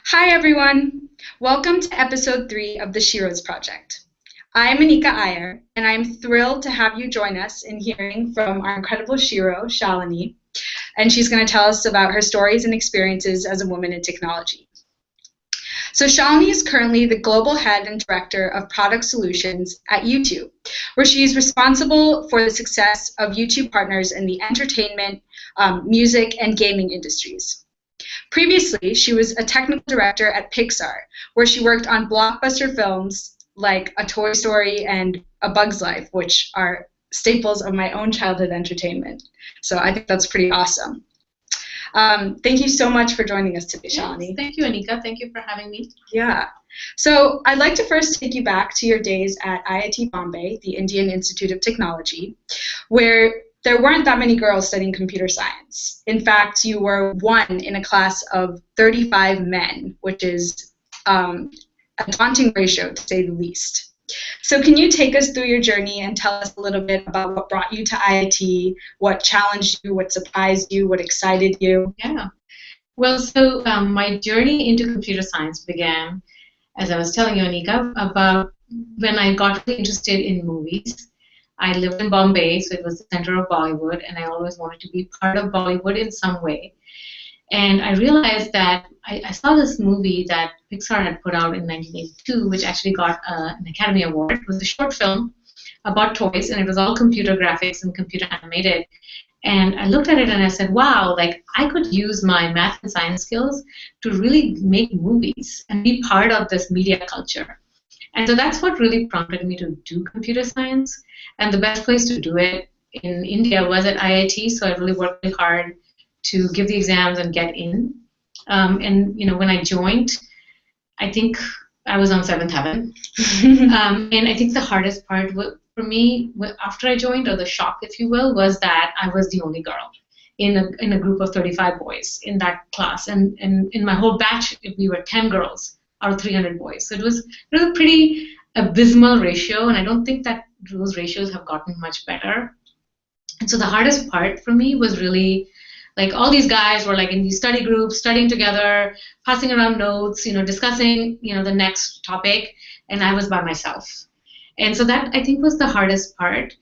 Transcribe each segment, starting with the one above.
Hi, everyone. Welcome to episode 3 of the Sheroes Project. I'm Anika Iyer, and I'm thrilled to have you join us in hearing from our incredible Shero, Shalini, and she's going to tell us about her stories and experiences as a woman in technology. So Shalini is currently the global head and director of product solutions at YouTube, where she is responsible for the success of YouTube partners in the entertainment, music, and gaming industries. Previously, she was a technical director at Pixar, where she worked on blockbuster films like A Toy Story and A Bug's Life, which are staples of my own childhood entertainment. So I think that's pretty awesome. Thank you so much for joining us today, Shalini. Yes, thank you, Anika. Thank you for having me. Yeah. So I'd like to first take you back to your days at IIT Bombay, the Indian Institute of Technology, where there weren't that many girls studying computer science. In fact, you were one in a class of 35 men, which is a daunting ratio, to say the least. So can you take us through your journey and tell us a little bit about what brought you to IIT, what challenged you, what surprised you, what excited you? Yeah. Well, so my journey into computer science began, as I was telling you, Anika, about when I got really interested in movies. I lived in Bombay, so it was the center of Bollywood, and I always wanted to be part of Bollywood in some way. And I realized that I saw this movie that Pixar had put out in 1982, which actually got an Academy Award. It was a short film about toys, and it was all computer graphics and computer animated. And I looked at it and I said, wow, like I could use my math and science skills to really make movies and be part of this media culture. And so that's what really prompted me to do computer science. And the best place to do it in India was at IIT, so I really worked really hard to give the exams and get in. And when I joined, I think I was on seventh heaven. And I think the hardest part for me after I joined, or the shock, if you will, was that I was the only girl in a group of 35 boys in that class. And in my whole batch, we were 10 girls out of 300 boys. So it was a pretty abysmal ratio, and I don't think that those ratios have gotten much better. And so the hardest part for me was really, like, all these guys were like in these study groups, studying together, passing around notes, discussing, the next topic, and I was by myself. And so that, I think, was the hardest part.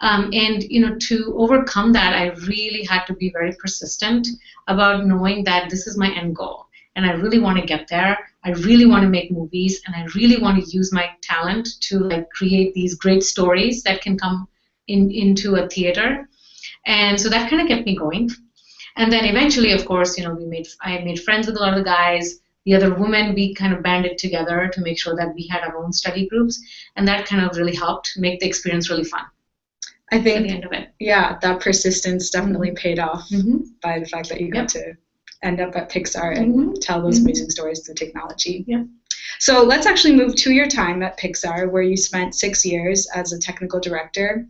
And to overcome that, I really had to be very persistent about knowing that this is my end goal. And I really want to get there. I really want to make movies, and I really want to use my talent to create these great stories that can come into a theater. And so that kind of kept me going. And then eventually, of course, I made friends with a lot of the guys. The other women, we kind of banded together to make sure that we had our own study groups, and that kind of really helped make the experience really fun. I think, at the end of it. Yeah, that persistence definitely paid off by the fact that you got to end up at Pixar and tell those amazing stories through technology. Yeah. So let's actually move to your time at Pixar, where you spent 6 years as a technical director,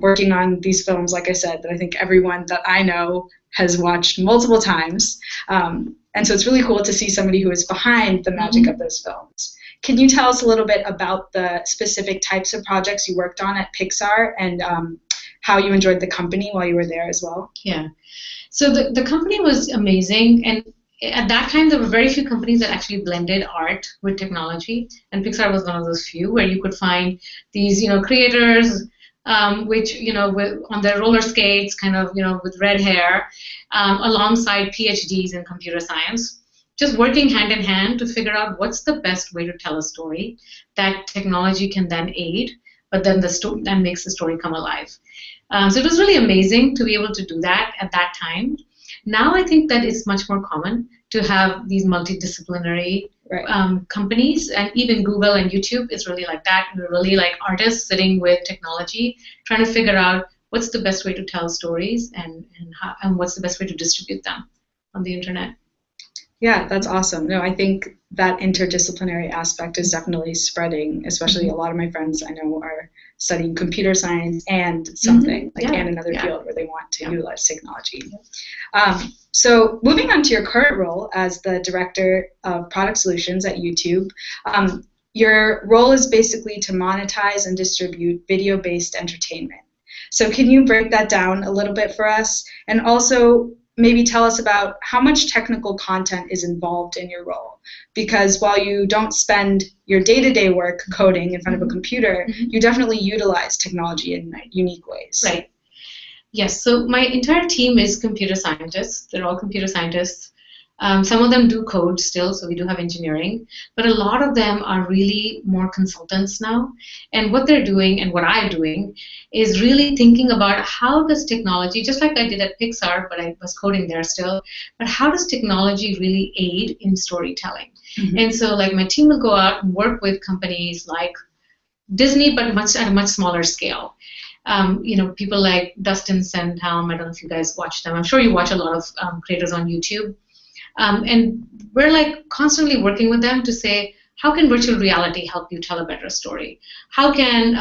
working on these films, like I said, that I think everyone that I know has watched multiple times. And so it's really cool to see somebody who is behind the magic of those films. Can you tell us a little bit about the specific types of projects you worked on at Pixar and how you enjoyed the company while you were there as well? Yeah. So the company was amazing, and at that time there were very few companies that actually blended art with technology, and Pixar was one of those few where you could find these creators which on their roller skates, kind of with red hair, alongside PhDs in computer science, just working hand in hand to figure out what's the best way to tell a story that technology can then aid, but then that makes the story come alive. So it was really amazing to be able to do that at that time. Now I think that it's much more common to have these multidisciplinary companies, and even Google and YouTube is really like that. We're really like artists sitting with technology, trying to figure out what's the best way to tell stories and what's the best way to distribute them on the internet. Yeah, that's awesome. No, I think that interdisciplinary aspect is definitely spreading, especially a lot of my friends I know are studying computer science and something, and another field where they want to utilize technology. So moving on to your current role as the Director of Product Solutions at YouTube, your role is basically to monetize and distribute video-based entertainment. So can you break that down a little bit for us? And also, maybe tell us about how much technical content is involved in your role. Because while you don't spend your day-to-day work coding in front of a computer, you definitely utilize technology in unique ways. Right. Yes. So my entire team is computer scientists. They're all computer scientists. Some of them do code still, so we do have engineering, but a lot of them are really more consultants now. And what they're doing and what I'm doing is really thinking about how does technology, just like I did at Pixar, but I was coding there still, but how does technology really aid in storytelling? And so like my team will go out and work with companies like Disney, but at a much smaller scale. People like Dustin Sandhelm, I don't know if you guys watch them. I'm sure you watch a lot of creators on YouTube. And we're like constantly working with them to say, how can virtual reality help you tell a better story? How can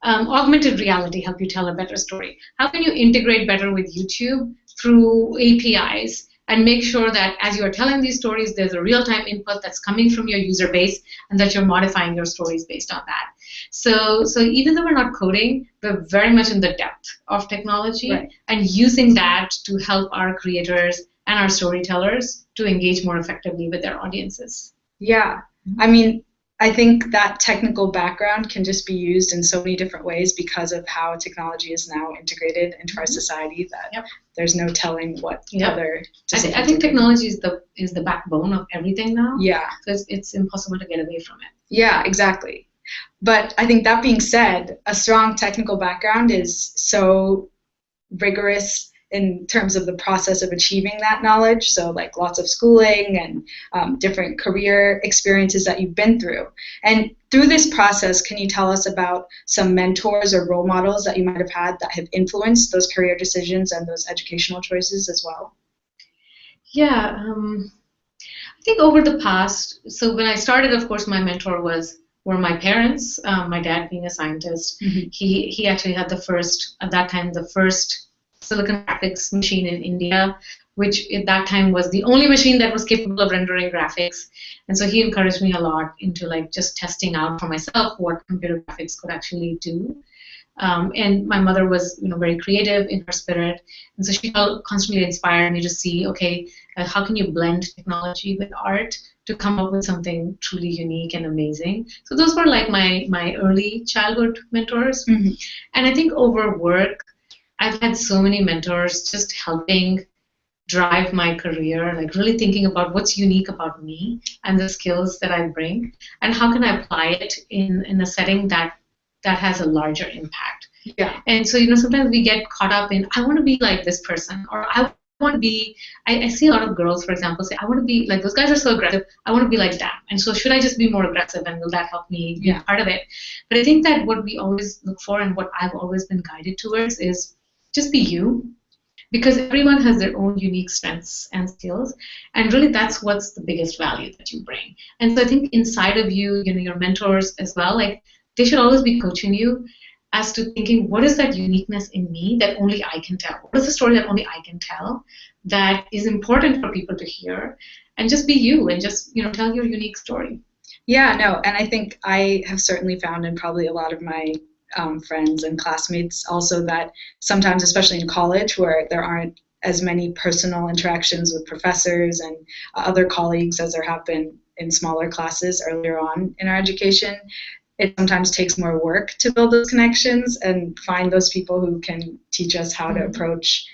augmented reality help you tell a better story? How can you integrate better with YouTube through APIs and make sure that as you are telling these stories, there's a real-time input that's coming from your user base and that you're modifying your stories based on that. So even though we're not coding, we're very much in the depth of technology and using that to help our creators and our storytellers to engage more effectively with their audiences. Yeah. I mean, I think that technical background can just be used in so many different ways because of how technology is now integrated into our society that there's no telling what other. I think technology is the backbone of everything now. Yeah. So it's impossible to get away from it. Yeah, exactly. But I think that being said, a strong technical background is so rigorous in terms of the process of achieving that knowledge. So like lots of schooling and different career experiences that you've been through. And through this process, can you tell us about some mentors or role models that you might have had that have influenced those career decisions and those educational choices as well? Yeah, I think over the past, so when I started, of course, my mentor were my parents, my dad being a scientist. He actually had at that time, the first silicon graphics machine in India, which at that time was the only machine that was capable of rendering graphics. And so he encouraged me a lot into like just testing out for myself what computer graphics could actually do. And my mother was, very creative in her spirit, and so she constantly inspired me to see, okay, how can you blend technology with art to come up with something truly unique and amazing? So those were like my early childhood mentors. And I think over work, I've had so many mentors just helping drive my career, like really thinking about what's unique about me and the skills that I bring, and how can I apply it in a setting that has a larger impact. Yeah. And so, sometimes we get caught up in, I want to be like this person, or I want to be, I see a lot of girls, for example, say, I want to be like, those guys are so aggressive, I want to be like them. And so should I just be more aggressive, and will that help me be part of it? But I think that what we always look for and what I've always been guided towards is just be you, because everyone has their own unique strengths and skills, and really that's what's the biggest value that you bring. And so I think inside of you, your mentors as well, like they should always be coaching you as to thinking, what is that uniqueness in me that only I can tell? What is the story that only I can tell that is important for people to hear? And just be you and just tell your unique story. Yeah, no, and I think I have certainly found, and probably a lot of my friends and classmates also, that sometimes, especially in college, where there aren't as many personal interactions with professors and other colleagues as there have been in smaller classes earlier on in our education, it sometimes takes more work to build those connections and find those people who can teach us how to approach,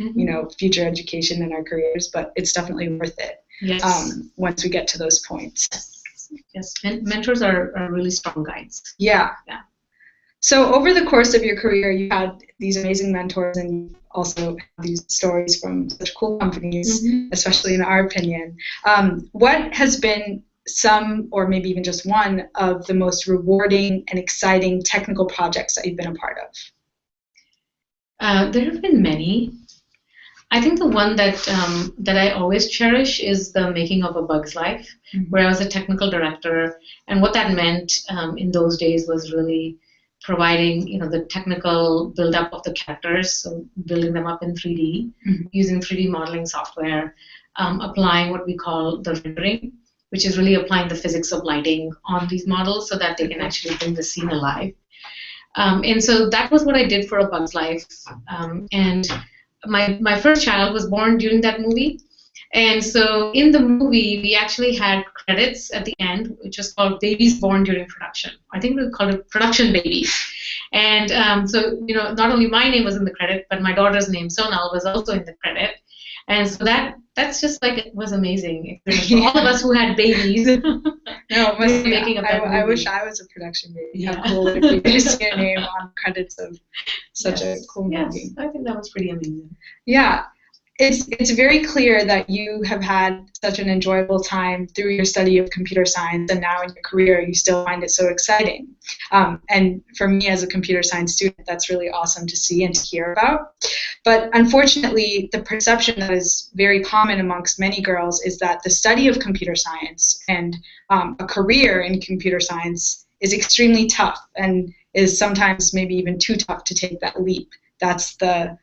future education in our careers. But it's definitely worth it once we get to those points. Yes, mentors are really strong guides. Yeah. So over the course of your career, you had these amazing mentors, and you also have these stories from such cool companies, especially in our opinion. What has been some, or maybe even just one, of the most rewarding and exciting technical projects that you've been a part of? There have been many. I think the one that I always cherish is the making of A Bug's Life, where I was a technical director, and what that meant in those days was really providing, the technical build-up of the characters, so building them up in 3D, using 3D modeling software, applying what we call the rendering, which is really applying the physics of lighting on these models so that they can actually bring the scene alive. And so that was what I did for A Bug's Life. And my first child was born during that movie. And so in the movie, we actually had credits at the end, which was called Babies Born During Production. I think we called it Production Babies. And so, not only my name was in the credit, but my daughter's name, Sonal, was also in the credit. And so that's just like, it was amazing experience for all of us who had babies. No, it must be. Making of that I movie. wish I was a production baby. Yeah. How cool would it be to see your name on credits of such a cool movie? Yes, I think that was pretty amazing. Yeah. It's very clear that you have had such an enjoyable time through your study of computer science, and now in your career you still find it so exciting. And for me as a computer science student, that's really awesome to see and to hear about. But unfortunately, the perception that is very common amongst many girls is that the study of computer science and a career in computer science is extremely tough and is sometimes maybe even too tough to take that leap. That's the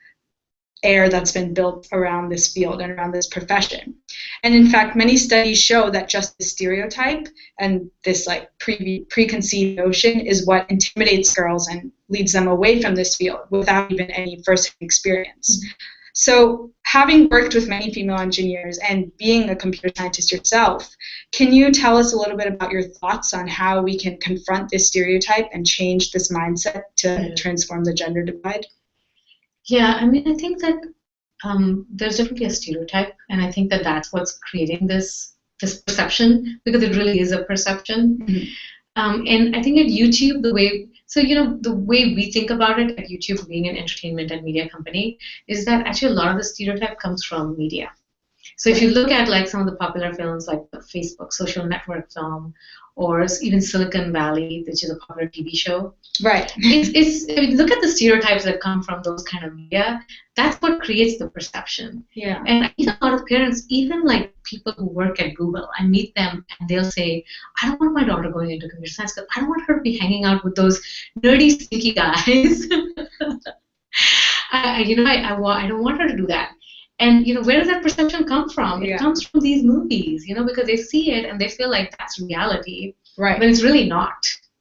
air that's been built around this field and around this profession. And in fact, many studies show that just the stereotype and this like preconceived notion is what intimidates girls and leads them away from this field without even any first-hand experience. So having worked with many female engineers and being a computer scientist yourself, can you tell us a little bit about your thoughts on how we can confront this stereotype and change this mindset to transform the gender divide? Yeah, I mean, I think that there's definitely a stereotype, and I think that that's what's creating this perception, because it really is a perception. Mm-hmm. And I think at YouTube, the way we think about it at YouTube being an entertainment and media company is that actually a lot of the stereotype comes from media. So if you look at like some of the popular films like the Facebook social network film, or even Silicon Valley, which is a popular TV show. Right. I mean, look at the stereotypes that come from those kind of media. That's what creates the perception. Yeah. And even a lot of parents, even like people who work at Google, I meet them and they'll say, I don't want my daughter going into computer science because I don't want her to be hanging out with those nerdy, stinky guys. I don't want her to do that. And where does that perception come from? It comes from these movies, because they see it and they feel like that's reality, right? But it's really not.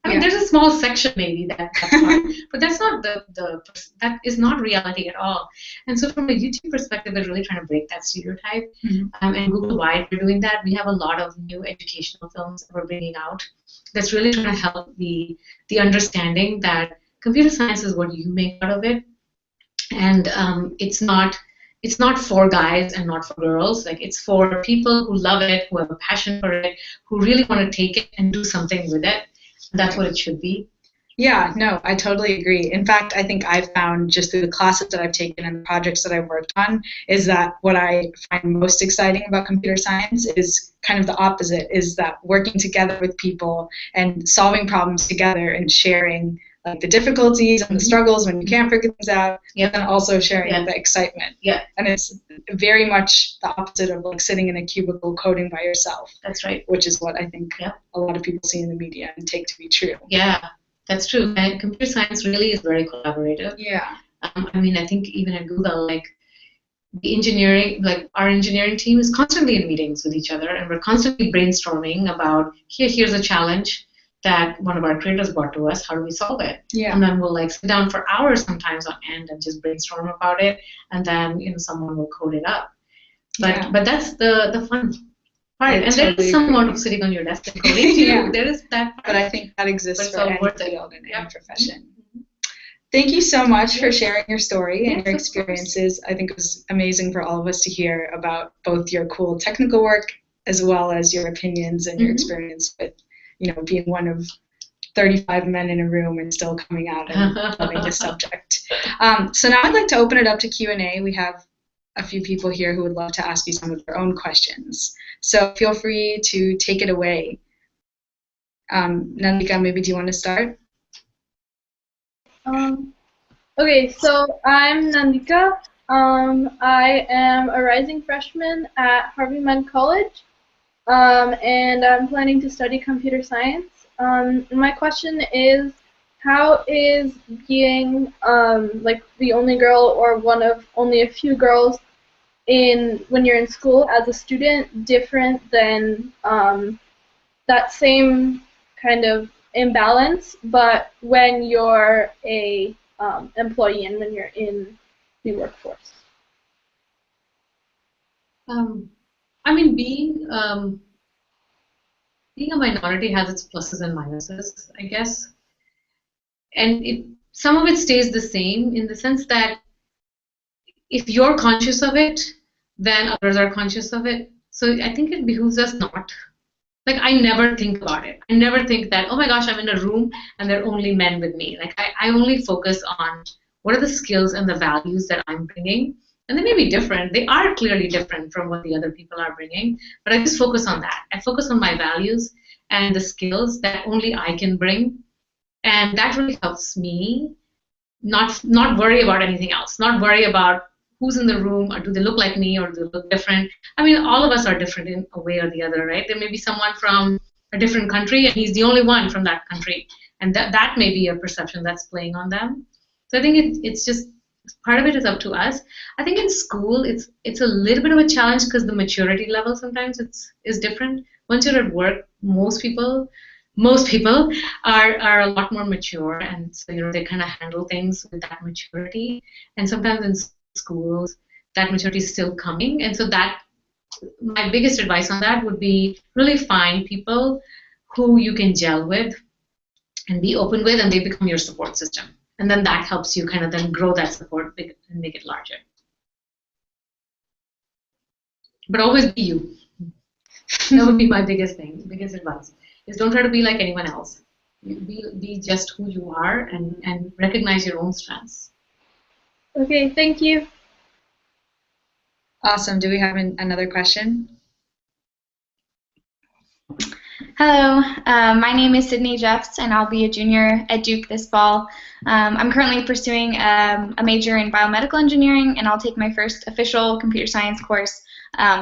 I mean, there's a small section maybe that's not, but that's not that is not reality at all. And so from a YouTube perspective, we're really trying to break that stereotype. Mm-hmm. And Google-wide, we're doing that. We have a lot of new educational films that we're bringing out that's really trying to help the understanding that computer science is what you make out of it, and it's not for guys and not for girls. Like, it's for people who love it, who have a passion for it, who really want to take it and do something with it. That's what it should be. Yeah, no, I totally agree. In fact, I think I've found just through the classes that I've taken and the projects that I've worked on is that what I find most exciting about computer science is kind of the opposite, is that working together with people and solving problems together and sharing like the difficulties and the struggles when you can't figure things out, and then also sharing the excitement. Yeah. And it's very much the opposite of like sitting in a cubicle coding by yourself. That's right. Which is what I think a lot of people see in the media and take to be true. Yeah, that's true. And computer science really is very collaborative. Yeah. I mean, I think even at Google, like our engineering team is constantly in meetings with each other, and we're constantly brainstorming about here's a challenge that one of our creators brought to us. How do we solve it? Yeah. And then we'll like sit down for hours sometimes on end and just brainstorm about it, and then someone will code it up. But that's the fun part. And there is some amount of sitting on your desk and coding too. There is that part. But I think that exists for any field and any profession. Mm-hmm. Thank you so much for sharing your story and your experiences. I think it was amazing for all of us to hear about both your cool technical work as well as your opinions and your experience with being one of 35 men in a room and still coming out and loving the subject. So now I'd like to open it up to Q&A. We have a few people here who would love to ask you some of their own questions. So feel free to take it away. Nandika, maybe do you want to start? Okay, so I'm Nandika. I am a rising freshman at Harvey Mudd College. And I'm planning to study computer science. My question is, how is being like the only girl or one of only a few girls when you're in school as a student different than that same kind of imbalance, but when you're a employee and when you're in the workforce? I mean, being a minority has its pluses and minuses, I guess. And some of it stays the same in the sense that if you're conscious of it, then others are conscious of it. So I think it behooves us not. Like, I never think about it. I never think that, oh my gosh, I'm in a room and there are only men with me. Like, I only focus on what are the skills and the values that I'm bringing. And they may be different. They are clearly different from what the other people are bringing. But I just focus on that. I focus on my values and the skills that only I can bring. And that really helps me not worry about anything else, not worry about who's in the room, or do they look like me, or do they look different. I mean, all of us are different in a way or the other, right? There may be someone from a different country and he's the only one from that country, and that may be a perception that's playing on them. So I think it's just part of it is up to us. I think in school it's a little bit of a challenge because the maturity level sometimes is different. Once you're at work, most people are a lot more mature, and so they kind of handle things with that maturity. And sometimes in schools, that maturity is still coming. And so that my biggest advice on that would be really find people who you can gel with and be open with, and they become your support system. And then that helps you kind of then grow that support and make it larger. But always be you. That would be my biggest advice. Is don't try to be like anyone else. Be just who you are and recognize your own strengths. Okay, thank you. Awesome. Do we have another question? Hello, my name is Sydney Jeffs, and I'll be a junior at Duke this fall. I'm currently pursuing a major in biomedical engineering, and I'll take my first official computer science course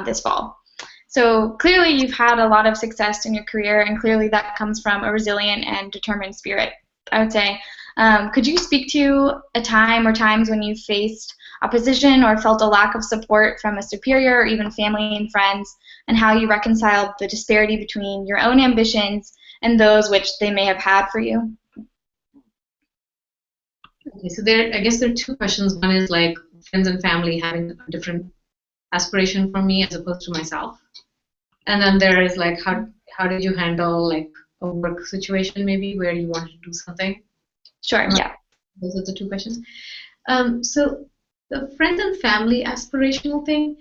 this fall. So clearly you've had a lot of success in your career, and clearly that comes from a resilient and determined spirit, I would say. Could you speak to a time or times when you faced opposition or felt a lack of support from a superior or even family and friends, and how you reconciled the disparity between your own ambitions and those which they may have had for you? Okay, so I guess there are two questions. One is like friends and family having a different aspiration from me as opposed to myself. And then there is like how did you handle like a work situation maybe where you wanted to do something? Sure, yeah. Those are the two questions. So the friends and family aspirational thing,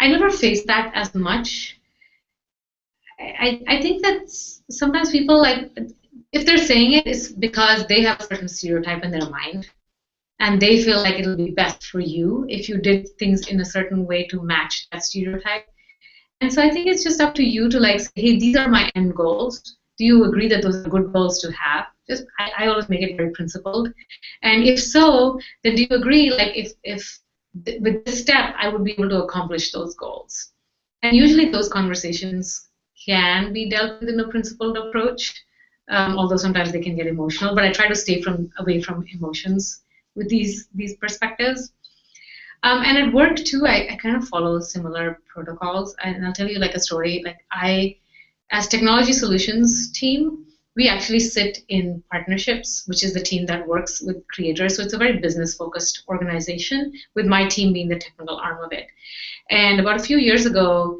I never faced that as much. I think that sometimes people, like, if they're saying it, it's because they have a certain stereotype in their mind, and they feel like it'll be best for you if you did things in a certain way to match that stereotype. And so I think it's just up to you to like say, hey, these are my end goals. Do you agree that those are good goals to have? Just I always make it very principled. And if so, then do you agree, like, if with this step I would be able to accomplish those goals? And usually those conversations can be dealt with in a principled approach, although sometimes they can get emotional. But I try to stay away from emotions with these perspectives. And at work too, I kind of follow similar protocols. And I'll tell you like a story. Like as technology solutions team, we actually sit in partnerships, which is the team that works with creators. So it's a very business-focused organization, with my team being the technical arm of it. And about a few years ago,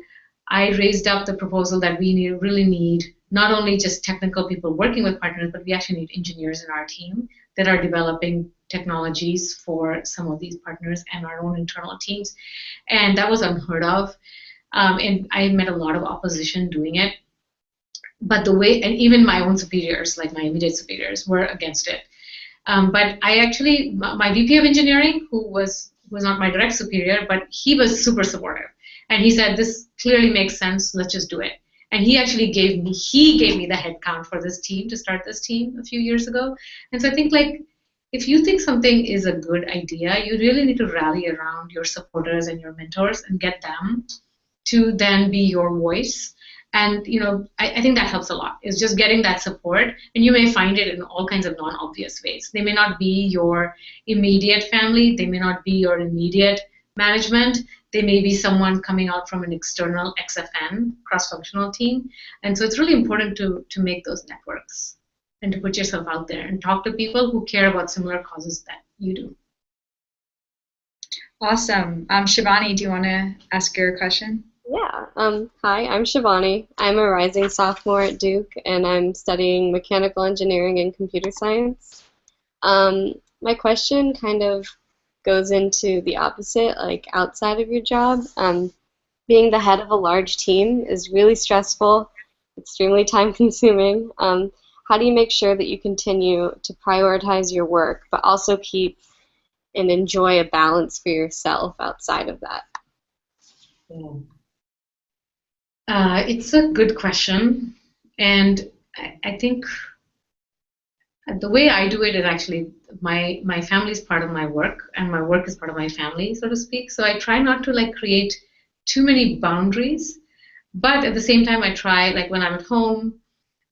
I raised up the proposal that we really need not only just technical people working with partners, but we actually need engineers in our team that are developing technologies for some of these partners and our own internal teams. And that was unheard of. And I met a lot of opposition doing it. But the way, and even my own superiors, like my immediate superiors, were against it. But I actually, my VP of engineering, who was not my direct superior, but he was super supportive. And he said, this clearly makes sense, let's just do it. And he actually gave me the head count for this team, to start this team a few years ago. And so I think, like, if you think something is a good idea, you really need to rally around your supporters and your mentors and get them to then be your voice. And, you know, I think that helps a lot, is just getting that support. And you may find it in all kinds of non-obvious ways. They may not be your immediate family. They may not be your immediate management. They may be someone coming out from an external XFN, cross-functional team. And so it's really important to make those networks and to put yourself out there and talk to people who care about similar causes that you do. Awesome. Shivani, do you want to ask your question? Yeah. Hi, I'm Shivani. I'm a rising sophomore at Duke, and I'm studying mechanical engineering and computer science. My question kind of goes into the opposite, like outside of your job. Being the head of a large team is really stressful, extremely time-consuming. How do you make sure that you continue to prioritize your work, but also keep and enjoy a balance for yourself outside of that? It's a good question, and I think the way I do it is actually my family is part of my work, and my work is part of my family, so to speak. So I try not to like create too many boundaries, but at the same time, I try like when I'm at home,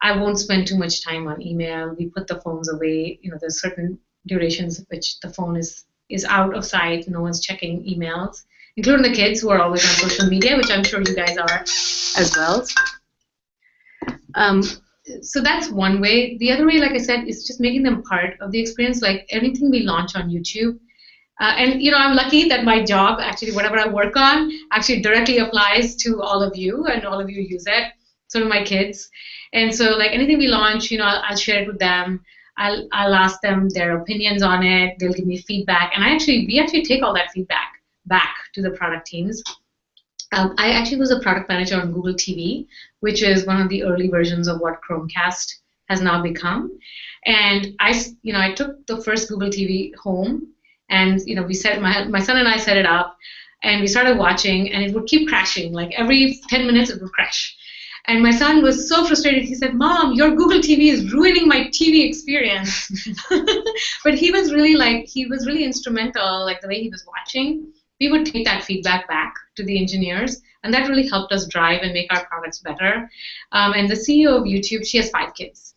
I won't spend too much time on email. We put the phones away. You know, there's certain durations at which the phone is out of sight. No one's checking emails, including the kids who are always on social media, which I'm sure you guys are as well. So that's one way. The other way, like I said, is just making them part of the experience. Like anything we launch on YouTube. And you know, I'm lucky that my job, actually, whatever I work on, actually directly applies to all of you, and all of you use it. So do my kids. And so, like anything we launch, you know, I'll share it with them. I'll ask them their opinions on it. They'll give me feedback, and we actually take all that feedback back to the product teams. I actually was a product manager on Google TV, which is one of the early versions of what Chromecast has now become. And I took the first Google TV home, and you know, we set my son and I set it up, and we started watching, and it would keep crashing. Like every 10 minutes, it would crash. And my son was so frustrated. He said, "Mom, your Google TV is ruining my TV experience." But he was really instrumental, like the way he was watching. We would take that feedback back to the engineers, and that really helped us drive and make our products better. And the CEO of YouTube, she has 5 kids,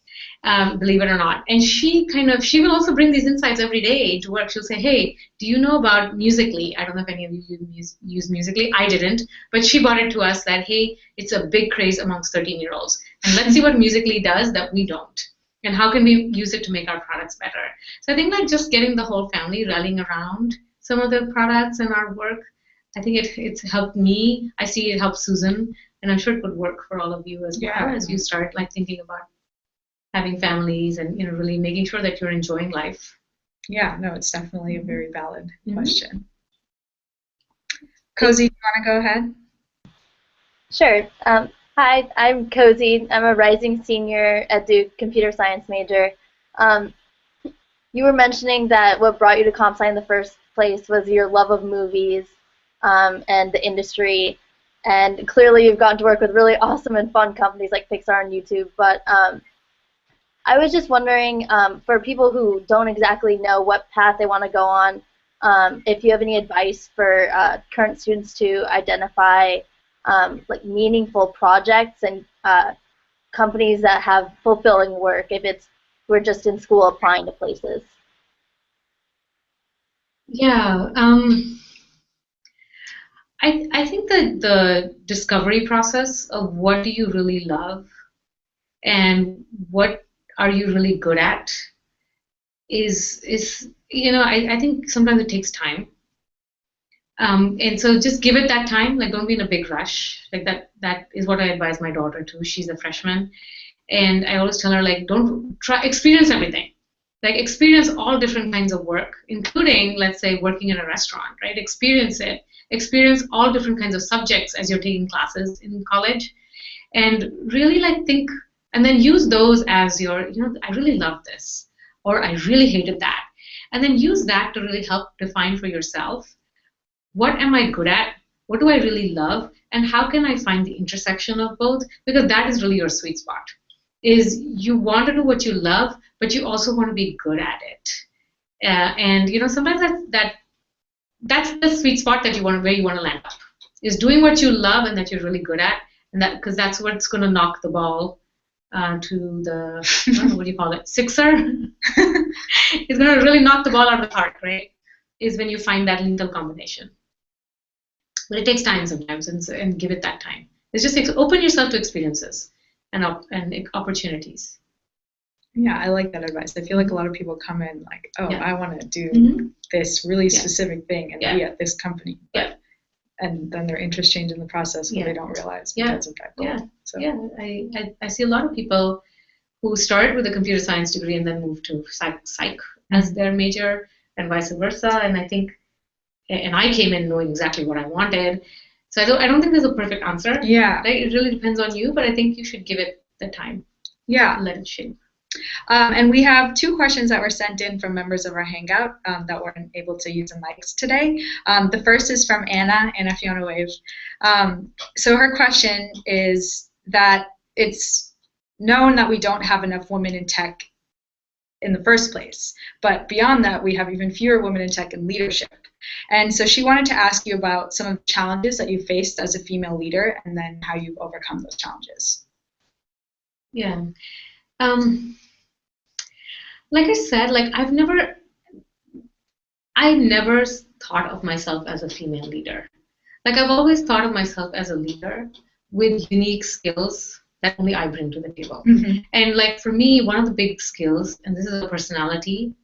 believe it or not. And she will also bring these insights every day to work. She'll say, "Hey, do you know about Musical.ly?" I don't know if any of you use Musical.ly. I didn't, but she brought it to us that, hey, it's a big craze amongst 13-year-olds. And let's see what Musical.ly does that we don't. And how can we use it to make our products better? So I think like just getting the whole family rallying around some of the products and our work, I think it's helped me. I see it helps Susan, and I'm sure it would work for all of you as well as you start like thinking about having families and really making sure that you're enjoying life. Yeah, no, it's definitely a very valid question. Cozy, do you want to go ahead? Sure. Hi, I'm Cozy. I'm a rising senior at Duke, computer science major. You were mentioning that what brought you to comp sci in the first place was your love of movies and the industry, and clearly you've gotten to work with really awesome and fun companies like Pixar and YouTube, but I was just wondering, for people who don't exactly know what path they want to go on, if you have any advice for current students to identify like meaningful projects and companies that have fulfilling work, if we're just in school applying to places. Yeah, I think that the discovery process of what do you really love and what are you really good at is I think sometimes it takes time. And so just give it that time, like don't be in a big rush. Like that is what I advise my daughter to. She's a freshman. And I always tell her, like, don't experience everything. Like experience all different kinds of work, including, let's say, working in a restaurant, right? Experience it. Experience all different kinds of subjects as you're taking classes in college. And really like think, and then use those as your, I really love this, or I really hated that. And then use that to really help define for yourself, what am I good at? What do I really love? And how can I find the intersection of both? Because that is really your sweet spot. Is you want to do what you love, but you also want to be good at it. And sometimes that's the sweet spot that where you want to land up. Is doing what you love and that you're really good at, and that because that's what's going to knock the ball to the I don't know, what do you call it, sixer. It's going to really knock the ball out of the park, right? Is when you find that lethal combination. But it takes time sometimes, and give it that time. It's just open yourself to experiences and opportunities. Yeah, I like that advice. I feel like a lot of people come in like, oh, I want to do this really specific thing and be at this company. But, and then their interests change in the process when they don't realize because of that goal. So. Yeah, I see a lot of people who start with a computer science degree and then move to psych as their major and vice versa. And I think, and I came in knowing exactly what I wanted. So I don't think there's a perfect answer. Yeah. Right? It really depends on you, but I think you should give it the time. Yeah. Let it shape. And we have 2 questions that were sent in from members of our Hangout that weren't able to use the mics today. The first is from Anna, if you want to wave. So her question is that it's known that we don't have enough women in tech in the first place, but beyond that, we have even fewer women in tech in leadership. And so she wanted to ask you about some of the challenges that you faced as a female leader and then how you've overcome those challenges. Yeah. Like I said, like I never thought of myself as a female leader. Like I've always thought of myself as a leader with unique skills that only I bring to the table. And like for me, one of the big skills, and this is a personality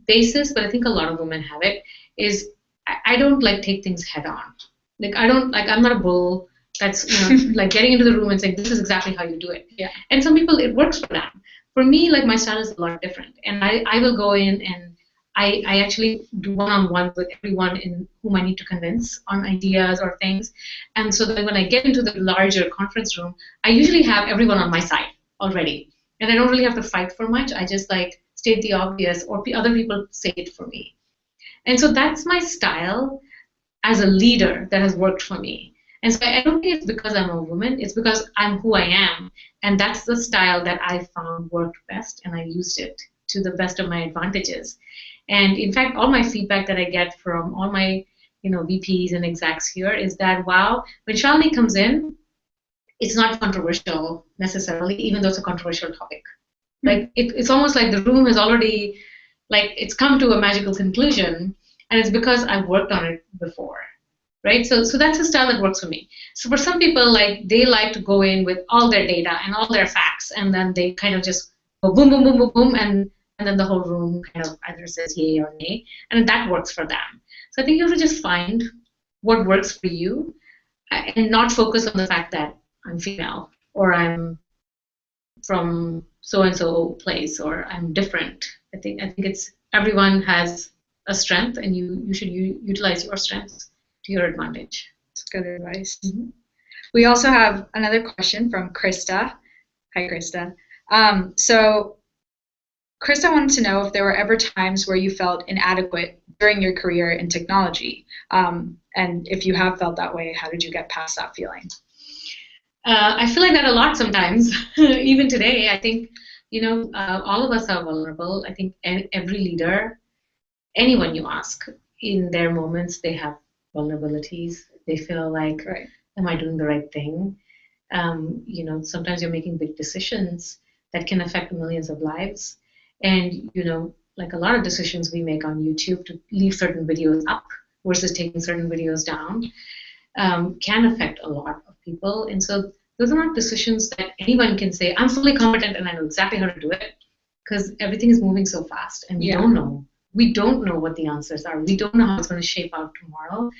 basis, but I think a lot of women have it, is I don't like take things head on. Like I'm not a bull that's like getting into the room and saying this is exactly how you do it. Yeah. And some people it works for them. For me, like my style is a lot different, and I will go in and I actually do one-on-one with everyone in whom I need to convince on ideas or things. And so then when I get into the larger conference room, I usually have everyone on my side already, and I don't really have to fight for much. I just like state the obvious, or other people say it for me. And so that's my style as a leader that has worked for me. And so I don't think it's because I'm a woman, it's because I'm who I am. And that's the style that I found worked best, and I used it to the best of my advantages. And in fact, all my feedback that I get from all my VPs and execs here is that, wow, when Shalini comes in, it's not controversial necessarily, even though it's a controversial topic. Like it's almost like the room has already, like it's come to a magical conclusion, and it's because I've worked on it before. Right, so that's a style that works for me. So for some people, like they like to go in with all their data and all their facts, and then they kind of just go boom, boom, boom, boom, boom, and then the whole room kind of either says yay or nay, and that works for them. So I think you have to just find what works for you, and not focus on the fact that I'm female or I'm from so and so place or I'm different. I think it's everyone has a strength, and you should utilize your strengths to your advantage. That's good advice. We also have another question from Krista. Hi, Krista. So Krista wanted to know if there were ever times where you felt inadequate during your career in technology. And if you have felt that way, how did you get past that feeling? I feel like that a lot sometimes. Even today, I think, all of us are vulnerable. I think every leader, anyone you ask, in their moments, they have vulnerabilities. They feel like, am I doing the right thing? Sometimes you're making big decisions that can affect millions of lives. And, like a lot of decisions we make on YouTube to leave certain videos up versus taking certain videos down can affect a lot of people. And so those are not decisions that anyone can say, I'm fully competent and I know exactly how to do it, because everything is moving so fast and we don't know. We don't know what the answers are. We don't know how it's going to shape out tomorrow.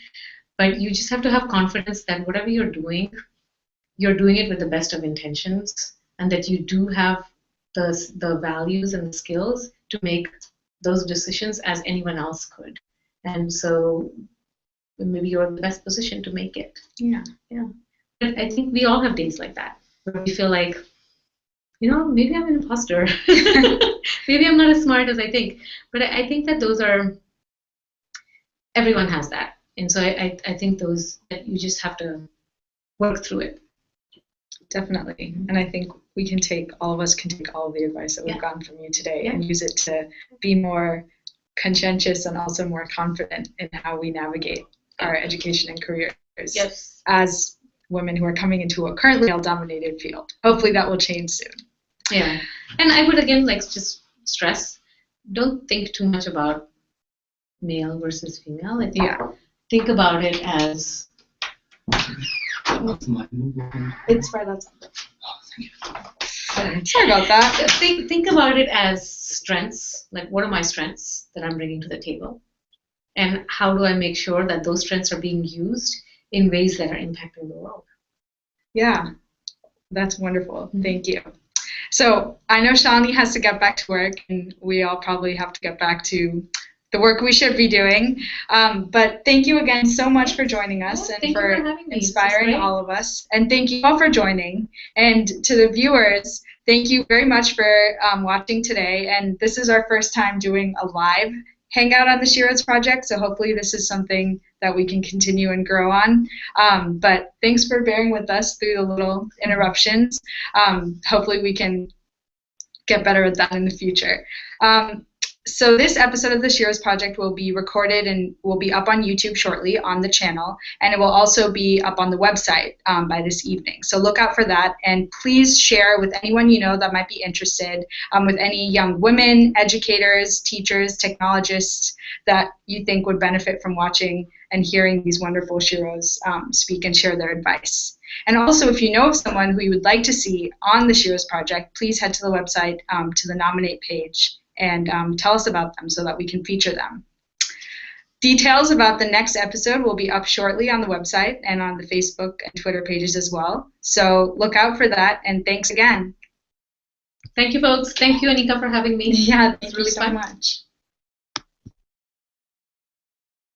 But you just have to have confidence that whatever you're doing it with the best of intentions, and that you do have the values and the skills to make those decisions as anyone else could. And so maybe you're in the best position to make it. Yeah. But I think we all have days like that, where we feel like, maybe I'm an imposter. Maybe I'm not as smart as I think. But I think that everyone has that. And so I think that you just have to work through it. Definitely. And I think all of us can take all of the advice that we've gotten from you today and use it to be more conscientious and also more confident in how we navigate our education and careers as women who are coming into a currently male-dominated field. Hopefully that will change soon. Yeah. And I would, again, just stress, don't think too much about male versus female. Think about it as... It's right outside. Oh, thank you. Sorry about that. Think about it as strengths. Like, what are my strengths that I'm bringing to the table? And how do I make sure that those strengths are being used in ways that are impacting the world? Yeah, that's wonderful. Thank you. So I know Shalini has to get back to work, and we all probably have to get back to the work we should be doing. But thank you again so much for joining us and for inspiring all of us. And thank you all for joining. And to the viewers, thank you very much for watching today. And this is our first time doing a live hangout on the Sheroes Project, so hopefully this is something that we can continue and grow on. But thanks for bearing with us through the little interruptions. Hopefully we can get better at that in the future. So this episode of the Sheroes Project will be recorded and will be up on YouTube shortly on the channel, and it will also be up on the website by this evening. So look out for that, and please share with anyone you know that might be interested, with any young women, educators, teachers, technologists that you think would benefit from watching and hearing these wonderful Sheroes speak and share their advice. And also, if you know of someone who you would like to see on the Sheroes Project, please head to the website to the Nominate page and tell us about them so that we can feature them. Details about the next episode will be up shortly on the website and on the Facebook and Twitter pages as well. So look out for that, and thanks again. Thank you, folks. Thank you, Anika, for having me. Yeah, thank you so much.